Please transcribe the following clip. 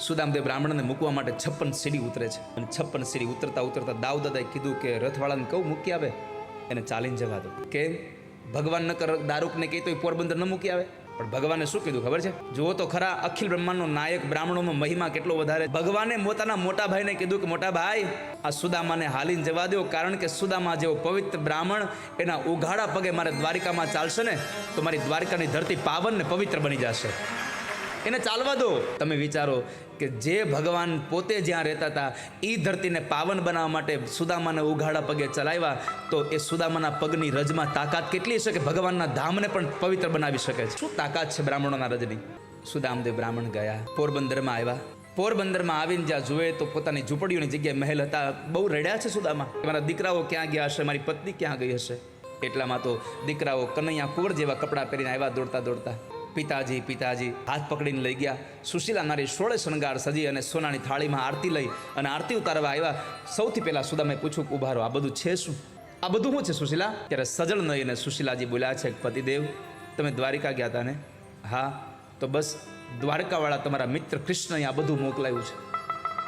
સુદામદેવ બ્રાહ્મણને મૂકવા માટે 56 સીડી ઉતરે છે અને 56 સીડી ઉતરતા ઉતરતા દાઉદાદાએ કીધું કે રથવાળાને કહું મૂકી આવે, એને ચાલીને જવા દો. કે ભગવાન ન કર દારૂકને કહે તો એ પોરબંદર ન મૂકી આવે. પણ ભગવાને શું કીધું ખબર છે? જુઓ તો ખરા, અખિલ બ્રહ્માંડનો નાયક, બ્રાહ્મણોનો મહિમા કેટલો વધારે. ભગવાને પોતાના મોટા ભાઈને કીધું કે મોટા ભાઈ, આ સુદામાને હાલીને જવા દો, કારણ કે સુદામા જેવો પવિત્ર બ્રાહ્મણ એના ઉઘાડા પગે મારે દ્વારિકામાં ચાલશે ને તો મારી દ્વારિકાની ધરતી પાવન ને પવિત્ર બની જશે. એને ચાલવા દો. તમે વિચારો કે જે ભગવાન પોતે જ્યાં રહેતા હતા એ ધરતીને પાવન બનાવવા માટે સુદામાને ઉઘાડા પગે ચલાવ્યા, તો એ સુદામાના પગની રજમાં તાકાત કેટલી છે કે ભગવાનના ધામને પણ પવિત્ર બનાવી શકે છે. શું તાકાત છે બ્રાહ્મણોના રજની. સુદામદેવ બ્રાહ્મણ ગયા, પોરબંદરમાં આવ્યા. પોરબંદરમાં આવીને જ્યાં જુએ તો પોતાની ઝૂંપડીઓની જગ્યાએ મહેલ હતા. બહુ રડ્યા છે સુદામા, મારા દીકરાઓ ક્યાં ગયા હશે, મારી પત્ની ક્યાં ગઈ હશે. એટલામાં તો દીકરાઓ કનૈયા કુંવર જેવા કપડાં પહેરીને આવ્યા દોડતા દોડતા. પિતાજી પિતાજી હાથ પકડીને લઈ ગયા. સુશીલા નારી 16 શણગાર સજી અને સોનાની થાળીમાં આરતી લઈ અને આરતી ઉતારવા આવ્યા. સૌથી પહેલા સુદામે પૂછ્યું, ઉભા રહો, આ બધું છે શું? આ બધું શું છે સુશીલા? ત્યારે સજળ નયને સુશીલાજી બોલ્યા છે, પતિદેવ તમે દ્વારિકા ગયા હતા ને? હા, તો બસ દ્વારકાવાળા તમારા મિત્ર કૃષ્ણએ આ બધું મોકલાયું છે.